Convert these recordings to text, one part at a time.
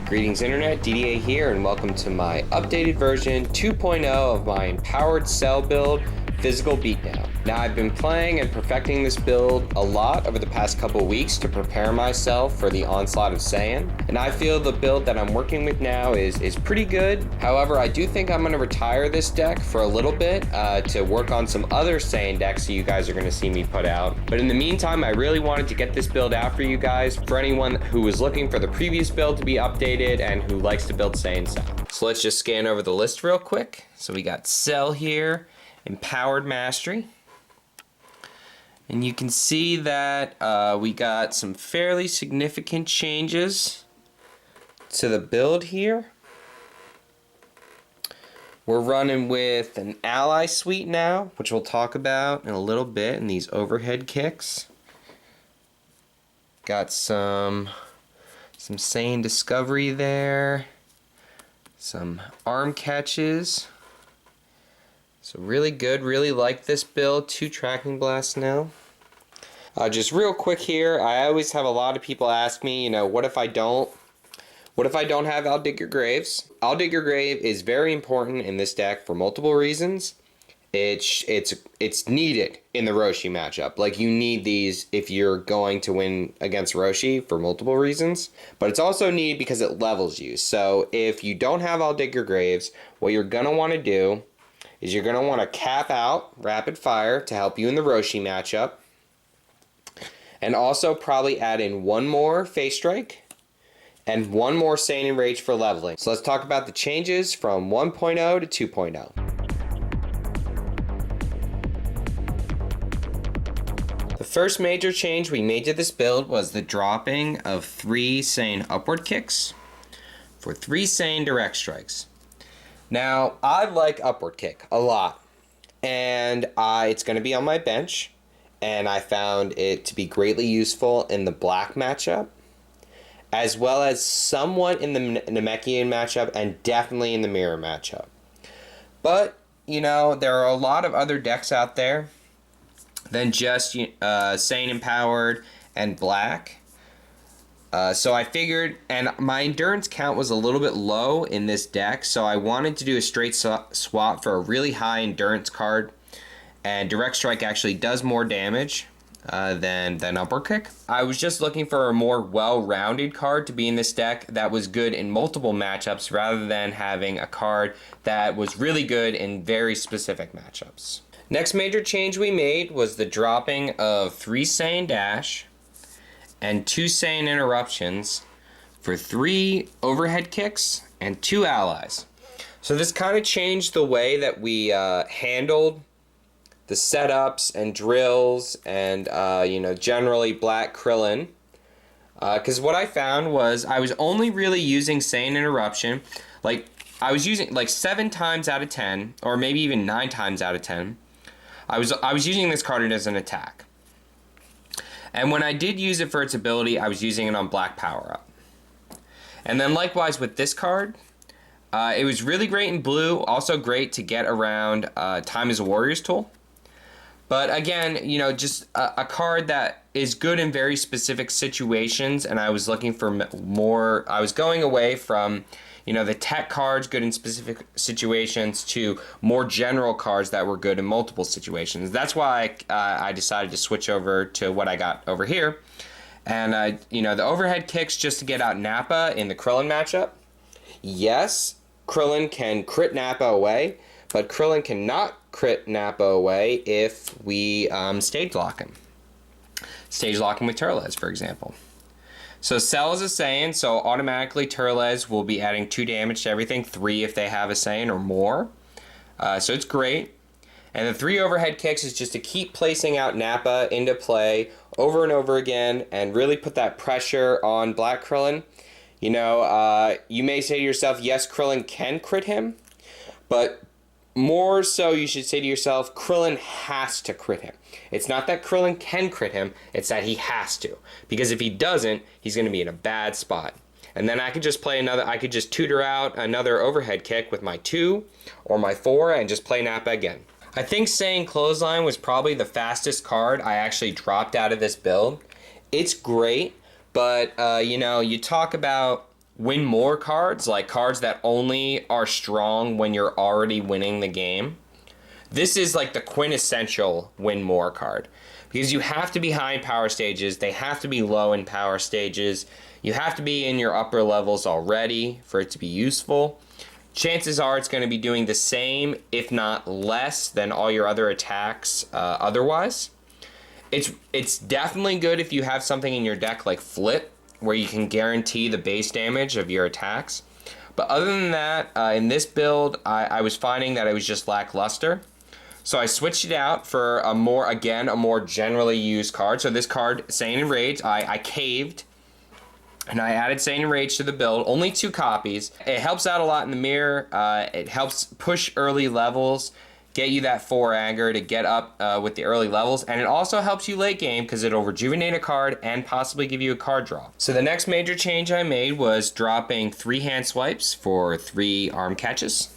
Greetings Internet, DDA here, and welcome to my updated version 2.0 of my Empowered Cell build Physical Beatdown. Now I've been playing and perfecting this build a lot over the past couple weeks to prepare myself for the onslaught of Saiyan, and I feel the build that I'm working with now is pretty good. However, I do think I'm going to retire this deck for a little bit to work on some other Saiyan decks that you guys are going to see me put out. But in the meantime, I really wanted to get this build out for you guys, for anyone who was looking for the previous build to be updated and who likes to build Saiyan Cell. So let's just scan over the list real quick. So we got Cell here, Empowered Mastery, and you can see that we got some fairly significant changes to the build here. We're running with an ally suite now, which we'll talk about in a little bit, and these overhead kicks. Got some Saiyan Discovery there, some arm catches. So really good, really like this build. 2 tracking blasts now. Just real quick here, I always have a lot of people ask me, you know, what if I don't have I'll Dig Your Graves? I'll Dig Your Grave is very important in this deck for multiple reasons. It's needed in the Roshi matchup. Like, you need these if you're going to win against Roshi for multiple reasons. But it's also needed because it levels you. So if you don't have I'll Dig Your Graves, what you're gonna want to do is you're going to want to cap out Rapid Fire to help you in the Roshi matchup. And also probably add in one more Face Strike and one more Saiyan Enrage for leveling. So let's talk about the changes from 1.0 to 2.0. The first major change we made to this build was the dropping of 3 Saiyan Upward Kicks for 3 Saiyan Direct Strikes. Now, I like Upward Kick a lot, and it's going to be on my bench, and I found it to be greatly useful in the black matchup, as well as somewhat in the Namekian matchup, and definitely in the mirror matchup. But, you know, there are a lot of other decks out there than just Saiyan Empowered and black. So I figured, and my endurance count was a little bit low in this deck, so I wanted to do a straight swap for a really high endurance card, and Direct Strike actually does more damage than Upward Kick. I was just looking for a more well-rounded card to be in this deck that was good in multiple matchups rather than having a card that was really good in very specific matchups. Next major change we made was the dropping of 3 Saiyan Dash and 2 Saiyan Interruptions for 3 overhead kicks and 2 allies. So this kind of changed the way that we handled the setups and drills and you know, generally black Krillin. Because what I found was I was only really using Saiyan Interruption, like I was using like 7 times out of 10, or maybe even 9 times out of 10. I was using this card as an attack. And when I did use it for its ability, I was using it on Black Power Up. And then likewise with this card, it was really great in blue, also great to get around Time as a Warrior's tool. But again, you know, just a card that is good in very specific situations, and I was looking for more, I was going away from, you know, the tech cards good in specific situations to more general cards that were good in multiple situations. That's why I decided to switch over to what I got over here. And, you know, the overhead kicks just to get out Nappa in the Krillin matchup. Yes, Krillin can crit Nappa away, but Krillin cannot crit Nappa away if we stage lock him. Stage lock him with Turles, for example. So Cell is a Saiyan, so automatically Turles will be adding 2 damage to everything, 3 if they have a Saiyan or more. So it's great. And the 3 overhead kicks is just to keep placing out Nappa into play over and over again and really put that pressure on Black Krillin. You know, you may say to yourself, yes, Krillin can crit him, but more so you should say to yourself, Krillin has to crit him. It's not that Krillin can crit him, it's that he has to. Because if he doesn't, he's going to be in a bad spot. And then I could just play another, I could just tutor out another overhead kick with my 2 or my 4 and just play Nappa again. I think Saiyan Clothesline was probably the fastest card I actually dropped out of this build. It's great, but you know, you talk about win more cards, like cards that only are strong when you're already winning the game, this is like the quintessential win more card. Because you have to be high in power stages, they have to be low in power stages, you have to be in your upper levels already for it to be useful. Chances are it's going to be doing the same, if not less, than all your other attacks otherwise. It's definitely good if you have something in your deck like Flip, where you can guarantee the base damage of your attacks. But other than that, in this build, I was finding that it was just lackluster. So I switched it out for a more generally used card. So this card, Saiyan Enrage, I caved. And I added Saiyan Outrage to the build, only 2 copies. It helps out a lot in the mirror. It helps push early levels, get you that 4 aggro to get up with the early levels. And it also helps you late game because it'll rejuvenate a card and possibly give you a card draw. So the next major change I made was dropping 3 hand swipes for 3 arm catches.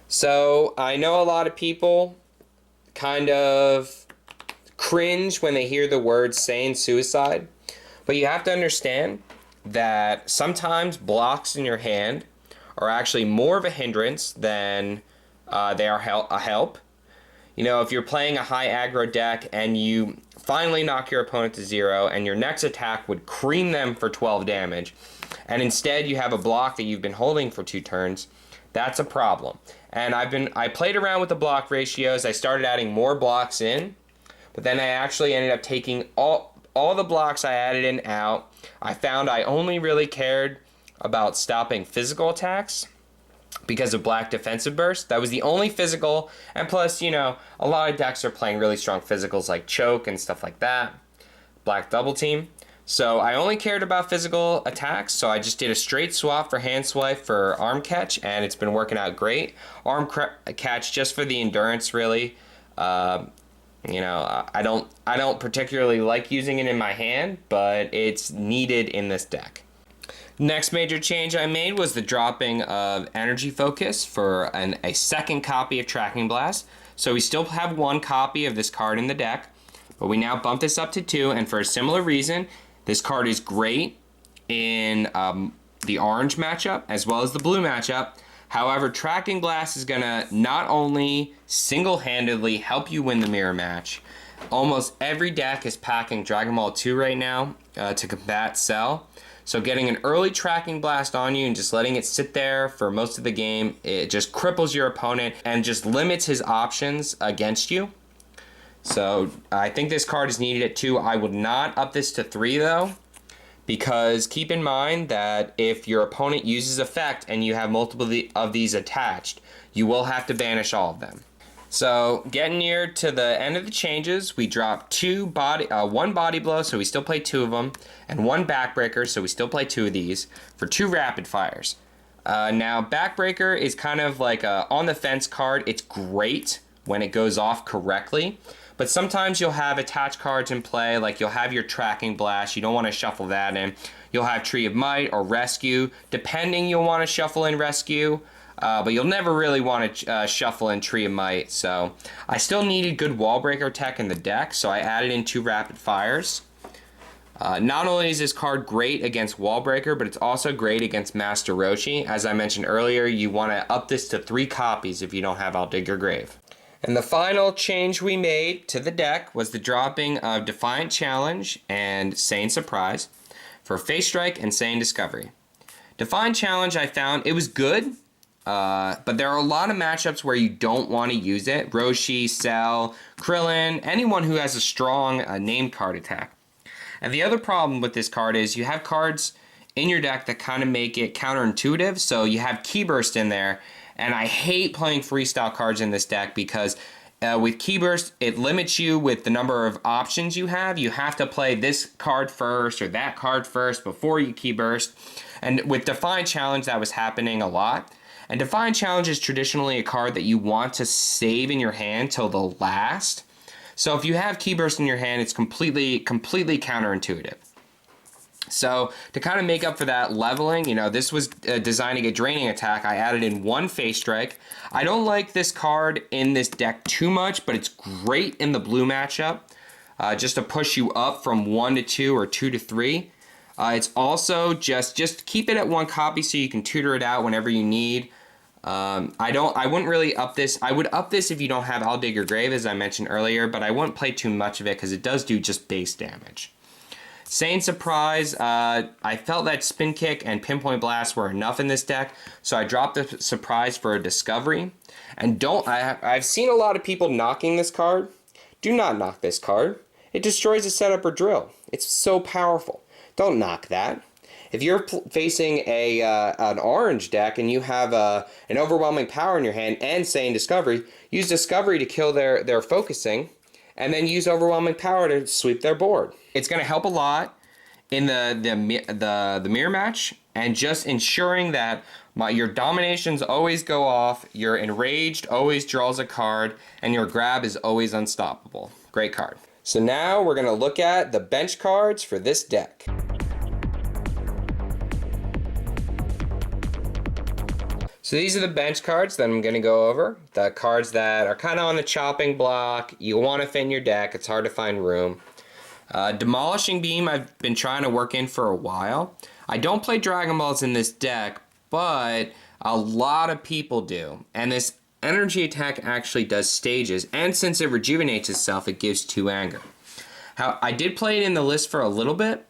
So I know a lot of people kind of cringe when they hear the word Saiyan Suicide. But you have to understand that sometimes blocks in your hand are actually more of a hindrance than they are a help. You know, if you're playing a high aggro deck and you finally knock your opponent to 0 and your next attack would cream them for 12 damage, and instead you have a block that you've been holding for 2 turns, that's a problem. And I played around with the block ratios. I started adding more blocks in, but then I actually ended up taking all the blocks I added in out. I found I only really cared about stopping physical attacks because of Black Defensive Burst. That was the only physical, and plus, you know, a lot of decks are playing really strong physicals like Choke and stuff like that. Black Double Team. So I only cared about physical attacks, so I just did a straight swap for hand swipe for Arm Catch, and it's been working out great. Arm Catch just for the endurance, really. You know, I don't particularly like using it in my hand, but it's needed in this deck. Next major change I made was the dropping of Energy Focus for a second copy of Tracking Blast. So we still have 1 copy of this card in the deck, but we now bump this up to 2, and for a similar reason, this card is great in the orange matchup as well as the blue matchup. However, Tracking Blast is going to not only single-handedly help you win the mirror match, almost every deck is packing Dragon Ball 2 right now to combat Cell. So getting an early Tracking Blast on you and just letting it sit there for most of the game, it just cripples your opponent and just limits his options against you. So I think this card is needed at 2. I would not up this to 3 though, because keep in mind that if your opponent uses effect and you have multiple of these attached, you will have to banish all of them. So getting near to the end of the changes, we dropped 1 body blow, so we still play 2 of them, and 1 backbreaker, so we still play 2 of these, for 2 rapid fires. Now backbreaker is kind of like a on the fence card. It's great when it goes off correctly, but sometimes you'll have attached cards in play, like you'll have your Tracking Blast, you don't want to shuffle that in. You'll have Tree of Might or Rescue, depending you'll want to shuffle in Rescue, but you'll never really want to shuffle in Tree of Might. So I still needed good wall breaker tech in the deck, so I added in 2 rapid fires. Not only is this card great against wall breaker, but it's also great against Master Roshi. As I mentioned earlier, you want to up this to 3 copies if you don't have I'll Dig Your Grave. And the final change we made to the deck was the dropping of Defiant Challenge and Saiyan Surprise for Face Strike and Saiyan Discovery. Defiant Challenge, I found it was good, but there are a lot of matchups where you don't want to use it. Roshi, Cell, Krillin, anyone who has a strong named card attack. And the other problem with this card is you have cards in your deck that kind of make it counterintuitive. So you have Ki Burst in there, and I hate playing freestyle cards in this deck because with Ki Burst, it limits you with the number of options you have. You have to play this card first or that card first before you Ki Burst. And with Defiant Challenge, that was happening a lot. And Defiant Challenge is traditionally a card that you want to save in your hand till the last. So if you have Ki Burst in your hand, it's completely counterintuitive. So to kind of make up for that leveling, you know, this was designed to get draining attack. I added in 1 Face Strike. I don't like this card in this deck too much, but it's great in the blue matchup, just to push you up from 1 to 2 or 2 to 3. It's also just keep it at 1 copy so you can tutor it out whenever you need. I wouldn't really up this. I would up this if you don't have I'll Dig Your Grave, as I mentioned earlier, but I wouldn't play too much of it because it does do just base damage. Saiyan Surprise, I felt that Spin Kick and Pinpoint Blast were enough in this deck, so I dropped the Surprise for a Discovery. And I've seen a lot of people knocking this card. Do not knock this card. It destroys a setup or drill. It's so powerful. Don't knock that. If you're facing an orange deck and you have an overwhelming power in your hand and Saiyan Discovery, use Discovery to kill their focusing, and then use overwhelming power to sweep their board. It's going to help a lot in the mirror match, and just ensuring that your dominations always go off, your enraged always draws a card, and your grab is always unstoppable. Great card. So now we're going to look at the bench cards for this deck. So these are the bench cards that I'm going to go over. The cards that are kind of on the chopping block. You want to fit in your deck. It's hard to find room. Demolishing Beam I've been trying to work in for a while. I don't play Dragon Balls in this deck, but a lot of people do. And this energy attack actually does stages, and since it rejuvenates itself, it gives 2 anger. I did play it in the list for a little bit,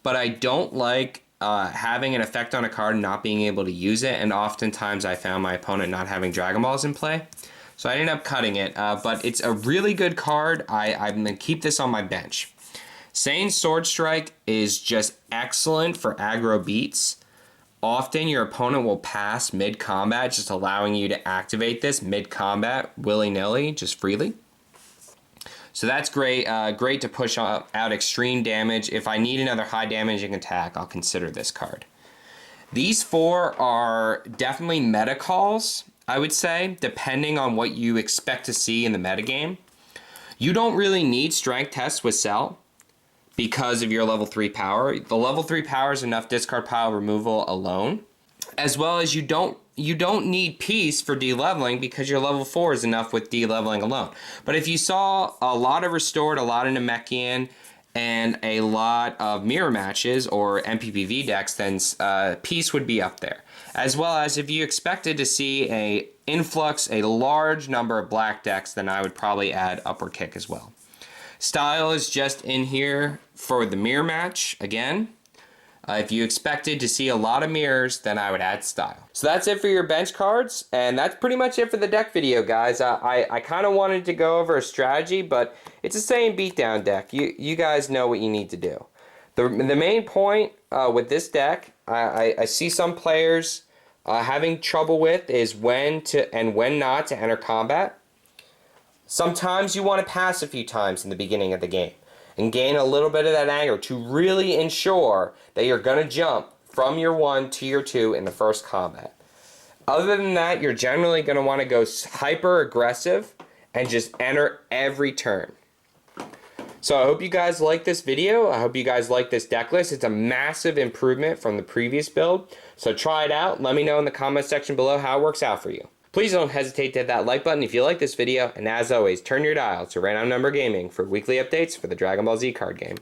but I don't like having an effect on a card and not being able to use it, and oftentimes I found my opponent not having Dragon Balls in play. So I ended up cutting it, but it's a really good card. I'm going to keep this on my bench. Saiyan Sword Strike is just excellent for aggro beats. Often your opponent will pass mid-combat, just allowing you to activate this mid-combat willy-nilly, just freely. So that's great, great to push out extreme damage. If I need another high damaging attack, I'll consider this card. These 4 are definitely meta calls, I would say, depending on what you expect to see in the metagame. You don't really need strength tests with Cell because of your level 3 power. The level 3 power is enough discard pile removal alone, as well as you don't need Peace for de-leveling because your level 4 is enough with de-leveling alone. But if you saw a lot of Restored, a lot of Namekian, and a lot of mirror matches or MPPV decks, then Peace would be up there. As well as if you expected to see a large number of black decks, then I would probably add Upward Kick as well. Style is just in here for the mirror match again. If you expected to see a lot of mirrors, then I would add Style. So that's it for your bench cards, and that's pretty much it for the deck video, guys. I kind of wanted to go over a strategy, but it's a Saiyan Beatdown deck. You guys know what you need to do. The main point with this deck, I see some players having trouble with is when to and when not to enter combat. Sometimes you want to pass a few times in the beginning of the game and gain a little bit of that anger to really ensure that you're going to jump from your 1 to your 2 in the first combat. Other than that, you're generally going to want to go hyper aggressive and just enter every turn. So I hope you guys like this video. I hope you guys like this deck list. It's a massive improvement from the previous build. So try it out. Let me know in the comment section below how it works out for you. Please don't hesitate to hit that like button if you like this video, and as always, turn your dial to Random Number Gaming for weekly updates for the Dragon Ball Z card game.